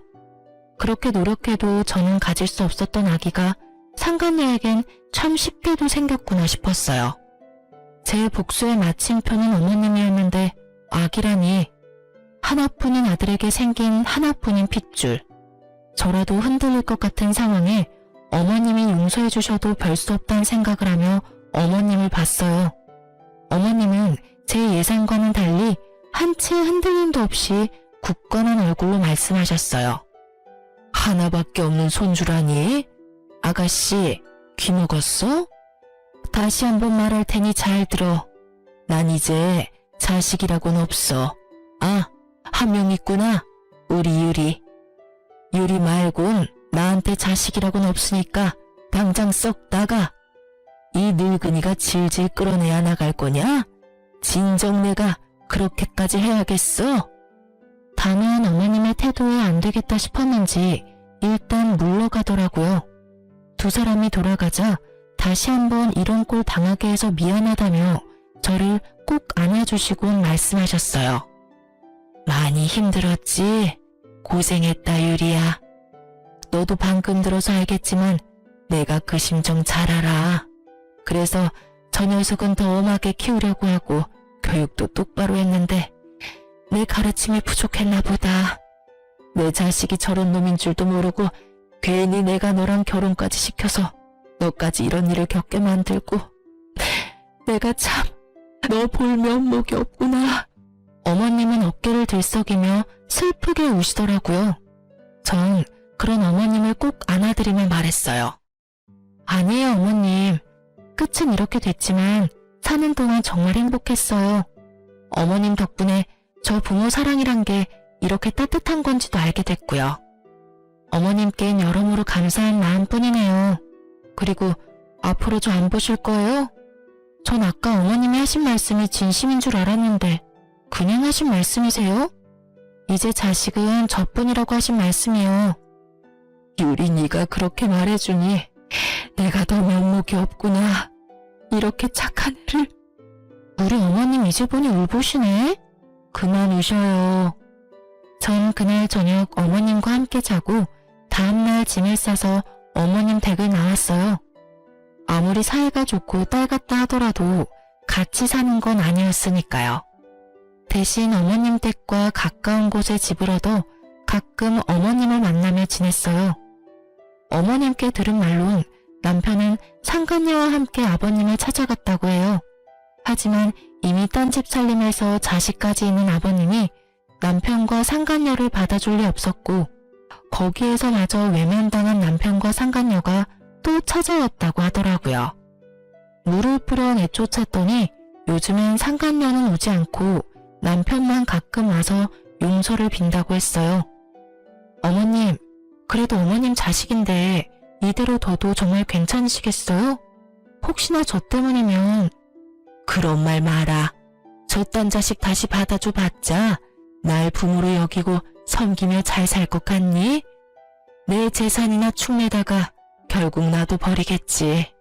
그렇게 노력해도 저는 가질 수 없었던 아기가 상간녀에겐 참 쉽게도 생겼구나 싶었어요. 제 복수의 마침표는 어머님이었는데 아기라니. 하나뿐인 아들에게 생긴 하나뿐인 핏줄. 저라도 흔들릴 것 같은 상황에 어머님이 용서해 주셔도 별 수 없다는 생각을 하며 어머님을 봤어요. 어머님은 제 예상과는 달리 한치의 흔들림도 없이 굳건한 얼굴로 말씀하셨어요. 하나밖에 없는 손주라니? 아가씨, 귀 먹었어? 다시 한번 말할 테니 잘 들어. 난 이제 자식이라고는 없어. 아, 한 명 있구나. 우리 유리. 유리 말곤 나한테 자식이라고는 없으니까 당장 썩 나가. 이 늙은이가 질질 끌어내야 나갈 거냐? 진정 내가 그렇게까지 해야겠어? 단호한 어머님의 태도에 안 되겠다 싶었는지 일단 물러가더라고요. 두 사람이 돌아가자 다시 한번 이런 꼴 당하게 해서 미안하다며 저를 꼭 안아주시곤 말씀하셨어요. 많이 힘들었지? 고생했다, 유리야. 너도 방금 들어서 알겠지만 내가 그 심정 잘 알아. 그래서 저 녀석은 더 엄하게 키우려고 하고 교육도 똑바로 했는데 내 가르침이 부족했나 보다. 내 자식이 저런 놈인 줄도 모르고 괜히 내가 너랑 결혼까지 시켜서 너까지 이런 일을 겪게 만들고 내가 참 너 볼 면목이 없구나. 어머님은 어깨를 들썩이며 슬프게 우시더라고요. 전 그런 어머님을 꼭 안아드리며 말했어요. 아니에요, 어머님. 끝은 이렇게 됐지만 사는 동안 정말 행복했어요. 어머님 덕분에 저 부모 사랑이란 게 이렇게 따뜻한 건지도 알게 됐고요. 어머님께는 여러모로 감사한 마음뿐이네요. 그리고 앞으로 저 안 보실 거예요? 전 아까 어머님이 하신 말씀이 진심인 줄 알았는데 그냥 하신 말씀이세요? 이제 자식은 저뿐이라고 하신 말씀이요. 유리 네가 그렇게 말해주니 내가 더 면목이 없구나. 이렇게 착한 애를. 우리 어머님 이제 보니 울보시네? 그만 우셔요. 전 그날 저녁 어머님과 함께 자고 다음날 짐을 싸서 어머님 댁을 나왔어요. 아무리 사이가 좋고 딸 같다 하더라도 같이 사는 건 아니었으니까요. 대신 어머님 댁과 가까운 곳에 집을 얻어 가끔 어머님을 만나며 지냈어요. 어머님께 들은 말론 남편은 상간녀와 함께 아버님을 찾아갔다고 해요. 하지만 이미 딴 집 살림에서 자식까지 있는 아버님이 남편과 상간녀를 받아줄 리 없었고 거기에서마저 외면당한 남편과 상간녀가 또 찾아왔다고 하더라고요. 물을 뿌려 내쫓았더니 요즘엔 상간녀는 오지 않고 남편만 가끔 와서 용서를 빈다고 했어요. 어머님, 그래도 어머님 자식인데 이대로 둬도 정말 괜찮으시겠어요? 혹시나 저 때문이면. 그런 말 마라. 저딴 자식 다시 받아줘 봤자 날 부모로 여기고 섬기며 잘 살 것 같니? 내 재산이나 축내다가 결국 나도 버리겠지.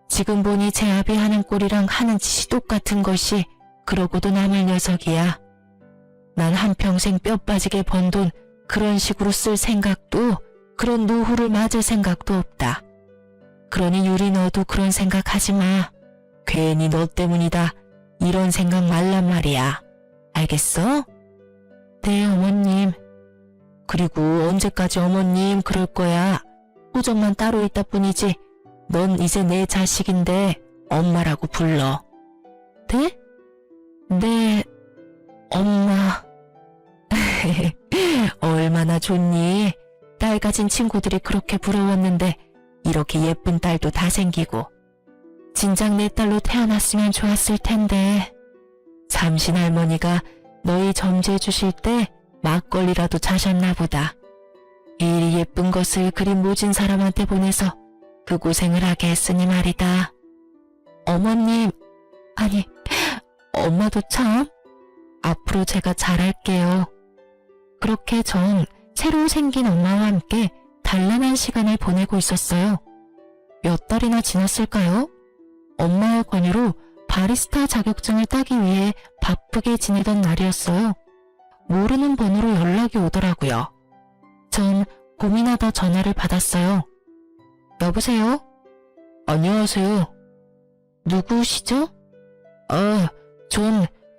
지금 보니 제 아비 하는 꼴이랑 하는 짓이 똑같은 것이 그러고도 남을 녀석이야. 난 한평생 뼈 빠지게 번 돈 그런 식으로 쓸 생각도 그런 노후를 맞을 생각도 없다. 그러니 유리 너도 그런 생각하지 마. 괜히 너 때문이다. 이런 생각 말란 말이야. 알겠어? 네, 어머님. 그리고 언제까지 어머님 그럴 거야. 호적만 따로 있다 뿐이지 넌 이제 내 자식인데 엄마라고 불러. 네? 네. 엄마. 얼마나 좋니? 딸 가진 친구들이 그렇게 부러웠는데 이렇게 예쁜 딸도 다 생기고. 진작 내 딸로 태어났으면 좋았을 텐데. 잠신 할머니가 너희 점지해 주실 때 막걸리라도 자셨나 보다. 이리 예쁜 것을 그리 모진 사람한테 보내서 그 고생을 하게 했으니 말이다. 어머님, 아니, 엄마도 참. 앞으로 제가 잘할게요. 그렇게 전 새로 생긴 엄마와 함께 단란한 시간을 보내고 있었어요. 몇 달이나 지났을까요? 엄마의 권유로 바리스타 자격증을 따기 위해 바쁘게 지내던 날이었어요. 모르는 번호로 연락이 오더라고요. 전 고민하다 전화를 받았어요. 여보세요? 안녕하세요. 누구시죠?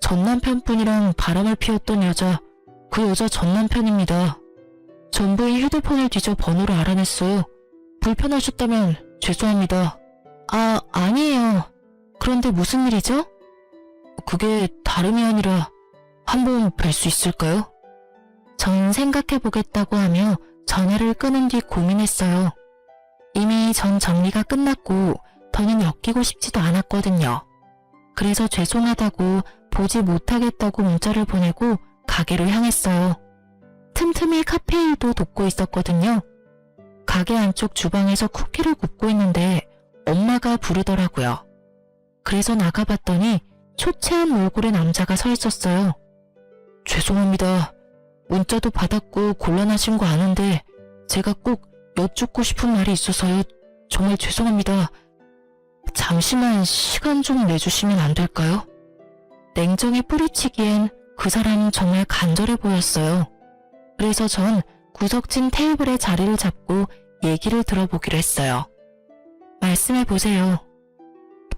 전 남편분이랑 바람을 피웠던 여자, 그 여자 전 남편입니다. 전부인 휴대폰을 뒤져 번호를 알아냈어요. 불편하셨다면 죄송합니다. 아니에요. 그런데 무슨 일이죠? 그게 다름이 아니라 한번 뵐 수 있을까요? 전 생각해보겠다고 하며 전화를 끊은 뒤 고민했어요. 이미 전 정리가 끝났고 더는 엮이고 싶지도 않았거든요. 그래서 죄송하다고 보지 못하겠다고 문자를 보내고 가게로 향했어요. 틈틈이 카페 일도 돕고 있었거든요. 가게 안쪽 주방에서 쿠키를 굽고 있는데 엄마가 부르더라고요. 그래서 나가봤더니 초췌한 얼굴의 남자가 서 있었어요. 죄송합니다. 문자도 받았고 곤란하신 거 아는데 제가 꼭 여쭙고 싶은 말이 있어서요. 정말 죄송합니다. 잠시만 시간 좀 내주시면 안 될까요? 냉정히 뿌리치기엔 그 사람 정말 간절해 보였어요. 그래서 전 구석진 테이블에 자리를 잡고 얘기를 들어보기로 했어요. 말씀해보세요.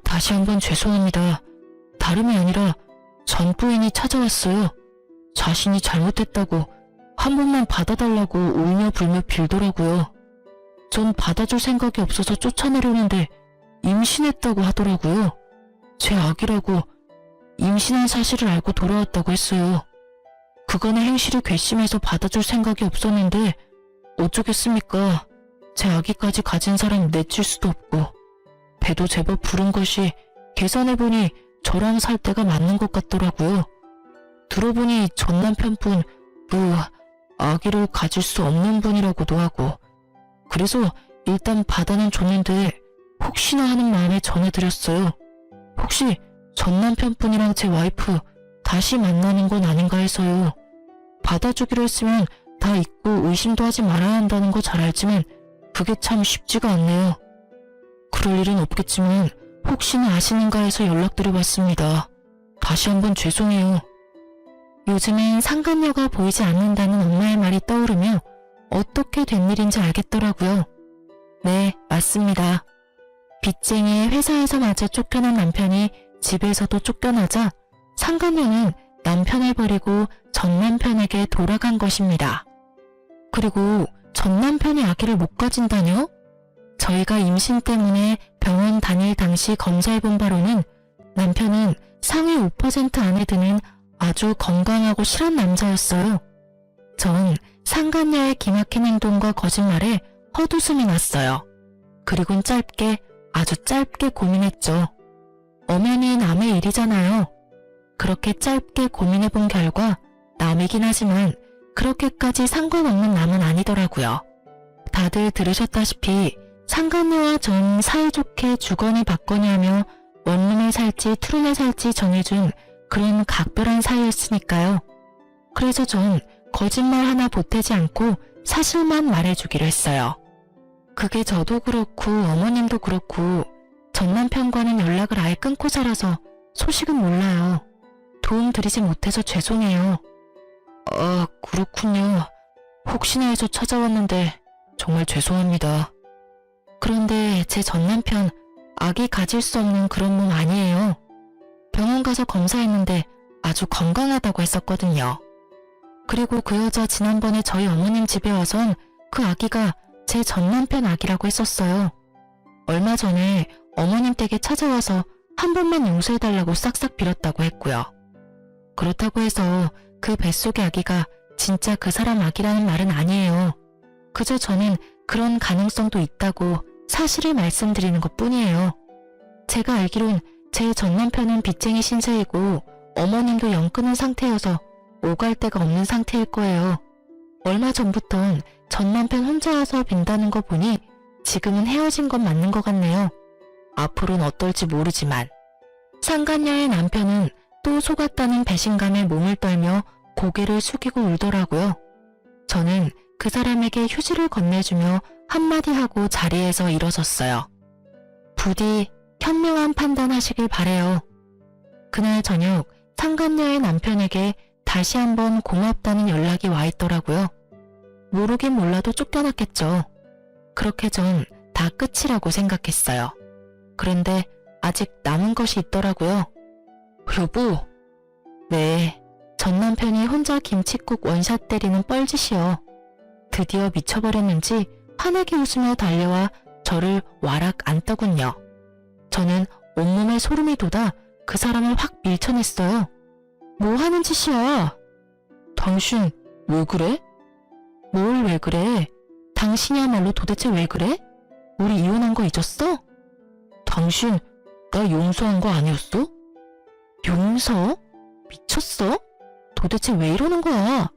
다시 한번 죄송합니다. 다름이 아니라 전 부인이 찾아왔어요. 자신이 잘못했다고 한 번만 받아달라고 울며 불며 빌더라고요. 전 받아줄 생각이 없어서 쫓아내려는데 임신했다고 하더라고요. 제 아기라고 임신한 사실을 알고 돌아왔다고 했어요. 그간의 행실이 괘씸해서 받아줄 생각이 없었는데 어쩌겠습니까. 제 아기까지 가진 사람 내칠 수도 없고 배도 제법 부른 것이 계산해보니 저랑 살 때가 맞는 것 같더라고요. 들어보니 전 남편분 아기를 가질 수 없는 분이라고도 하고 그래서 일단 받아는 줬는데 혹시나 하는 마음에 전해드렸어요. 혹시 전 남편분이랑 제 와이프 다시 만나는 건 아닌가 해서요. 받아주기로 했으면 다 잊고 의심도 하지 말아야 한다는 거 잘 알지만 그게 참 쉽지가 않네요. 그럴 일은 없겠지만 혹시나 아시는가 해서 연락드려봤습니다. 다시 한번 죄송해요. 요즘엔 상간녀가 보이지 않는다는 엄마의 말이 떠오르며 어떻게 된 일인지 알겠더라고요. 네, 맞습니다. 빚쟁이의 회사에서마저 쫓겨난 남편이 집에서도 쫓겨나자 상간녀는 남편을 버리고 전 남편에게 돌아간 것입니다. 그리고 전 남편이 아기를 못 가진다뇨? 저희가 임신 때문에 병원 다닐 당시 검사해본 바로는 남편은 상위 5% 안에 드는 아주 건강하고 실한 남자였어요. 전 상간녀의 기막힌 행동과 거짓말에 헛웃음이 났어요. 그리곤 아주 짧게 고민했죠. 엄연히 남의 일이잖아요. 그렇게 짧게 고민해본 결과 남이긴 하지만 그렇게까지 상관없는 남은 아니더라고요. 다들 들으셨다시피 상간녀와 전 사이좋게 주거니 받거니 하며 원룸에 살지 투룸에 살지 정해준 그런 각별한 사이였으니까요. 그래서 전 거짓말 하나 보태지 않고 사실만 말해주기로 했어요. 그게 저도 그렇고 어머님도 그렇고 전 남편과는 연락을 아예 끊고 살아서 소식은 몰라요. 도움 드리지 못해서 죄송해요. 그렇군요. 혹시나 해서 찾아왔는데 정말 죄송합니다. 그런데 제 전 남편 아기 가질 수 없는 그런 몸 아니에요. 병원 가서 검사했는데 아주 건강하다고 했었거든요. 그리고 그 여자 지난번에 저희 어머님 집에 와선 그 아기가 제 전 남편 아기라고 했었어요. 얼마 전에 어머님 댁에 찾아와서 한 번만 용서해달라고 싹싹 빌었다고 했고요. 그렇다고 해서 그 뱃속의 아기가 진짜 그 사람 아기라는 말은 아니에요. 그저 저는 그런 가능성도 있다고 사실을 말씀드리는 것 뿐이에요. 제가 알기론 제 전남편은 빚쟁이 신세이고 어머님도 영 끊은 상태여서 오갈 데가 없는 상태일 거예요. 얼마 전부턴 전남편 혼자 와서 빈다는 거 보니 지금은 헤어진 건 맞는 것 같네요. 앞으로는 어떨지 모르지만. 상간녀의 남편은 또 속았다는 배신감에 몸을 떨며 고개를 숙이고 울더라고요. 저는 그 사람에게 휴지를 건네주며 한마디 하고 자리에서 일어섰어요. 부디 현명한 판단하시길 바래요. 그날 저녁 상간녀의 남편에게 다시 한번 고맙다는 연락이 와 있더라고요. 모르긴 몰라도 쫓겨났겠죠. 그렇게 전 다 끝이라고 생각했어요. 그런데 아직 남은 것이 있더라고요. 여보. 네, 전 남편이 혼자 김칫국 원샷 때리는 뻘짓이요. 드디어 미쳐버렸는지 환하게 웃으며 달려와 저를 와락 안더군요. 저는 온몸에 소름이 돋아 그 사람을 확 밀쳐냈어요. 뭐 하는 짓이야? 당신 왜 그래? 뭘 왜 그래? 당신이야말로 도대체 왜 그래? 우리 이혼한 거 잊었어? 당신 나 용서한 거 아니었어? 용서? 미쳤어? 도대체 왜 이러는 거야?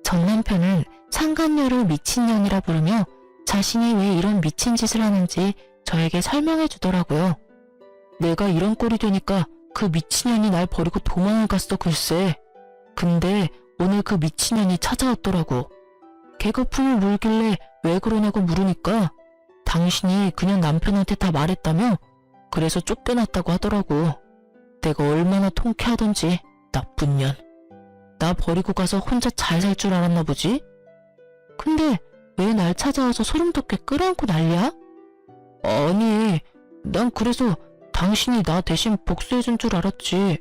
전 남편은 상간녀를 미친년이라 부르며 자신이 왜 이런 미친 짓을 하는지 저에게 설명해 주더라고요. 내가 이런 꼴이 되니까 그 미친년이 날 버리고 도망을 갔어 글쎄. 근데 오늘 그 미친년이 찾아왔더라고. 개거품을 물길래 왜 그러냐고 물으니까 당신이 그냥 남편한테 다 말했다며 그래서 쫓겨났다고 하더라고. 내가 얼마나 통쾌하던지 나쁜 년. 나 버리고 가서 혼자 잘 살 줄 알았나 보지? 근데 왜 날 찾아와서 소름 돋게 끌어안고 난리야? 아니, 난 그래서 당신이 나 대신 복수해준 줄 알았지.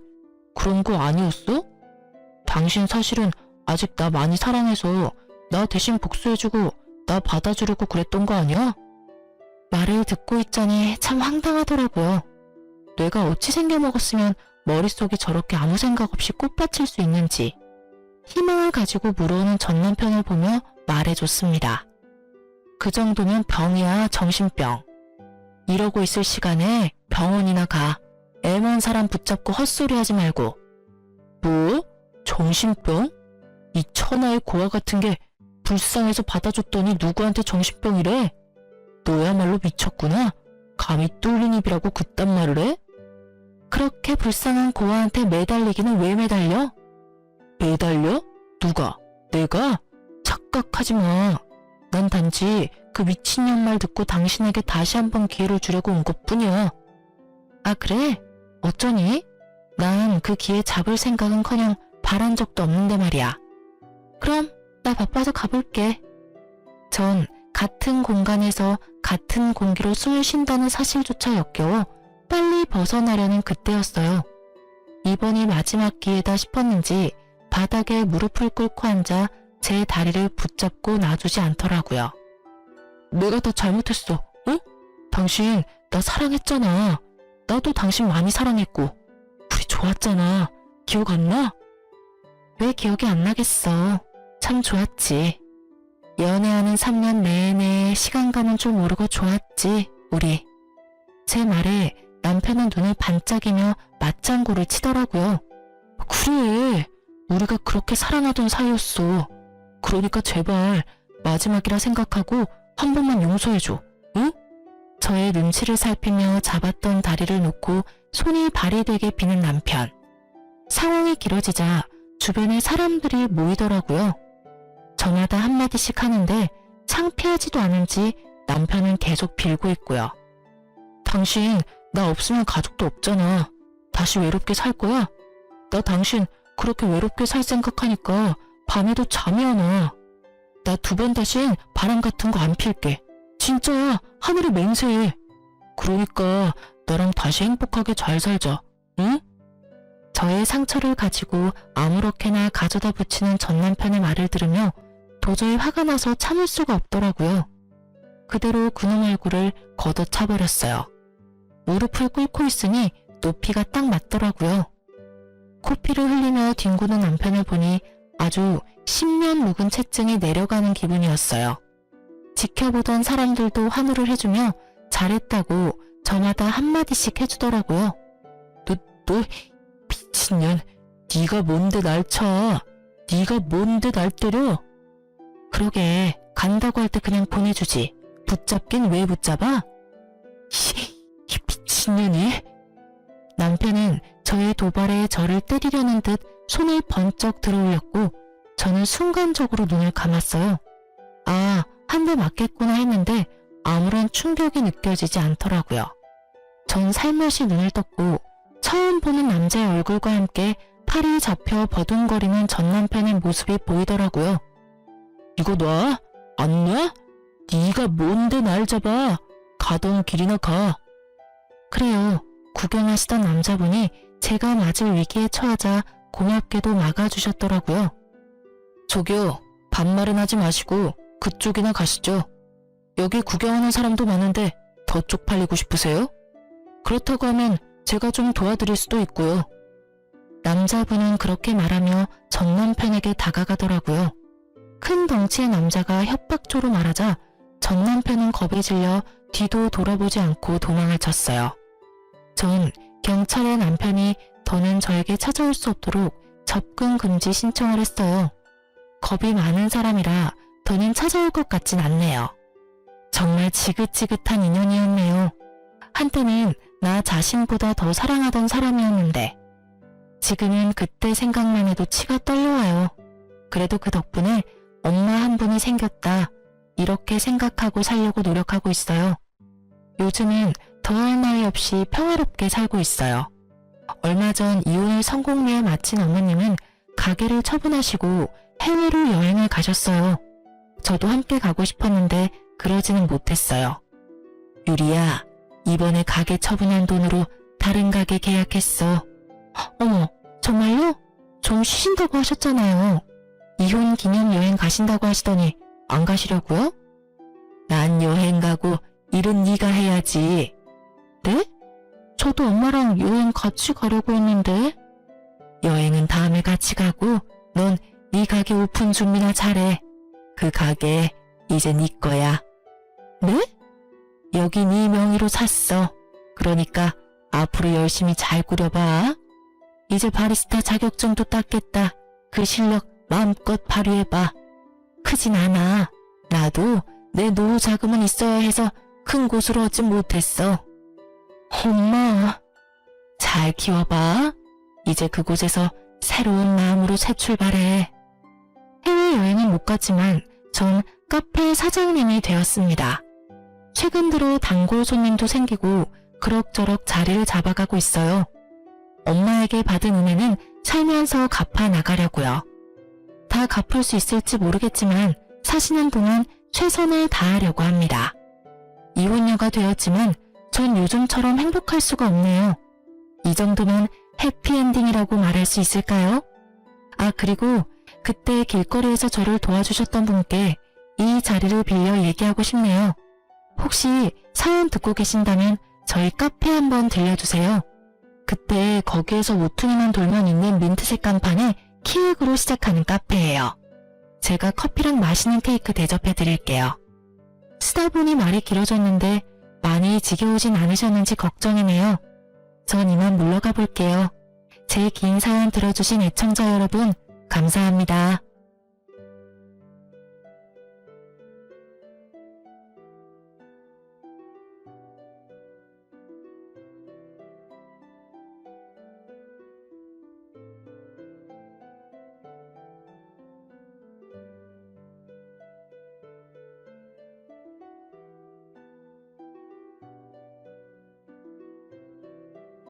그런 거 아니었어? 당신 사실은 아직 나 많이 사랑해서 나 대신 복수해주고 나 받아주려고 그랬던 거 아니야? 말을 듣고 있자니 참 황당하더라고요. 뇌가 어찌 생겨먹었으면 머릿속이 저렇게 아무 생각 없이 꽃받칠 수 있는지. 희망을 가지고 물어오는 전 남편을 보며 말해줬습니다. 그 정도면 병이야, 정신병. 이러고 있을 시간에 병원이나 가. 애먼 사람 붙잡고 헛소리하지 말고. 뭐? 정신병? 이 천하의 고아 같은 게 불쌍해서 받아줬더니 누구한테 정신병이래? 너야말로 미쳤구나. 감히 뚫린 입이라고 그딴 말을 해? 그렇게 불쌍한 고아한테 매달리기는 왜 매달려? 매달려? 누가? 내가? 착각하지 마. 난 단지 그 미친년 말 듣고 당신에게 다시 한번 기회를 주려고 온 것뿐이야. 아 그래? 어쩌니? 난 그 기회 잡을 생각은커녕 바란 적도 없는데 말이야. 그럼 나 바빠서 가볼게. 전 같은 공간에서 같은 공기로 숨을 쉰다는 사실조차 역겨워 빨리 벗어나려는 그때였어요. 이번이 마지막 기회다 싶었는지 바닥에 무릎을 꿇고 앉아 제 다리를 붙잡고 놔주지 않더라고요. 내가 다 잘못했어. 응? 당신 나 사랑했잖아. 나도 당신 많이 사랑했고 우리 좋았잖아. 기억 안 나? 왜 기억이 안 나겠어. 참 좋았지. 연애하는 3년 내내 시간 가는 줄 모르고 좋았지, 우리. 제 말에 남편은 눈을 반짝이며 맞장구를 치더라고요. 그래, 우리가 그렇게 사랑하던 사이였어. 그러니까 제발 마지막이라 생각하고 한 번만 용서해줘, 응? 저의 눈치를 살피며 잡았던 다리를 놓고 손이 발이 되게 비는 남편. 상황이 길어지자 주변에 사람들이 모이더라고요. 저마다 한마디씩 하는데 창피하지도 않은지 남편은 계속 빌고 있고요. 당신 나 없으면 가족도 없잖아. 다시 외롭게 살 거야? 나 당신 그렇게 외롭게 살 생각하니까 밤에도 잠이 안 와. 나 2번 다신 바람 같은 거 안 필게. 진짜야, 하늘에 맹세해. 그러니까 나랑 다시 행복하게 잘 살자, 응? 저의 상처를 가지고 아무렇게나 가져다 붙이는 전 남편의 말을 들으며 도저히 화가 나서 참을 수가 없더라고요. 그대로 그놈 얼굴을 걷어차버렸어요. 무릎을 꿇고 있으니 높이가 딱 맞더라고요. 코피를 흘리며 뒹구는 남편을 보니 아주 10년 묵은 체증이 내려가는 기분이었어요. 지켜보던 사람들도 환호를 해주며 잘했다고 저마다 한마디씩 해주더라고요. 너 미친년, 네가 뭔데 날 쳐? 네가 뭔데 날 때려? 그러게, 간다고 할 때 그냥 보내주지. 붙잡긴 왜 붙잡아? 이 미친년이? 남편은 저의 도발에 저를 때리려는 듯 손을 번쩍 들어올렸고 저는 순간적으로 눈을 감았어요. 아, 한 대 맞겠구나 했는데 아무런 충격이 느껴지지 않더라고요. 전 살며시 눈을 떴고 처음 보는 남자의 얼굴과 함께 팔이 잡혀 버둥거리는 전 남편의 모습이 보이더라고요. 이거 놔? 안 놔? 네가 뭔데 날 잡아? 가던 길이나 가. 그래요. 구경하시던 남자분이 제가 맞을 위기에 처하자 고맙게도 막아주셨더라고요. 저기요, 반말은 하지 마시고 그쪽이나 가시죠. 여기 구경하는 사람도 많은데 더 쪽팔리고 싶으세요? 그렇다고 하면 제가 좀 도와드릴 수도 있고요. 남자분은 그렇게 말하며 전 남편에게 다가가더라고요. 큰 덩치의 남자가 협박조로 말하자 전 남편은 겁에 질려 뒤도 돌아보지 않고 도망을 쳤어요. 전 경찰에 남편이 더는 저에게 찾아올 수 없도록 접근 금지 신청을 했어요. 겁이 많은 사람이라 더는 찾아올 것 같진 않네요. 정말 지긋지긋한 인연이었네요. 한때는 나 자신보다 더 사랑하던 사람이었는데 지금은 그때 생각만 해도 치가 떨려와요. 그래도 그 덕분에 엄마 한 분이 생겼다. 이렇게 생각하고 살려고 노력하고 있어요. 요즘은 더할 나위 없이 평화롭게 살고 있어요. 얼마 전 이혼을 성공리에 마친 어머님은 가게를 처분하시고 해외로 여행을 가셨어요. 저도 함께 가고 싶었는데 그러지는 못했어요. 유리야, 이번에 가게 처분한 돈으로 다른 가게 계약했어. 어머, 정말요? 좀 쉬신다고 하셨잖아요. 이혼 기념 여행 가신다고 하시더니 안 가시려고요? 난 여행 가고 일은 네가 해야지. 네? 저도 엄마랑 여행 같이 가려고 했는데. 여행은 다음에 같이 가고 넌 네 가게 오픈 준비나 잘해. 그 가게 이제 네 거야. 네? 여기 네 명의로 샀어. 그러니까 앞으로 열심히 잘 꾸려봐. 이제 바리스타 자격증도 땄겠다. 그 실력 마음껏 발휘해봐. 크진 않아. 나도 내 노후 자금은 있어야 해서 큰 곳으로 얻진 못했어. 엄마, 잘 키워봐. 이제 그곳에서 새로운 마음으로 새 출발해. 해외여행은 못 갔지만 전 카페 사장님이 되었습니다. 최근 들어 단골 손님도 생기고 그럭저럭 자리를 잡아가고 있어요. 엄마에게 받은 은혜는 살면서 갚아 나가려고요. 다 갚을 수 있을지 모르겠지만 사시는 동안 최선을 다하려고 합니다. 이혼녀가 되었지만 전 요즘처럼 행복할 수가 없네요. 이 정도면 해피엔딩이라고 말할 수 있을까요? 아, 그리고 그때 길거리에서 저를 도와주셨던 분께 이 자리를 빌려 얘기하고 싶네요. 혹시 사연 듣고 계신다면 저희 카페 한번 들려주세요. 그때 거기에서 모퉁이만 돌면 있는 민트색 간판에 키읔으로 시작하는 카페예요. 제가 커피랑 맛있는 케이크 대접해 드릴게요. 쓰다 보니 말이 길어졌는데 많이 지겨우진 않으셨는지 걱정이네요. 전 이만 물러가 볼게요. 제 긴 사연 들어주신 애청자 여러분, 감사합니다.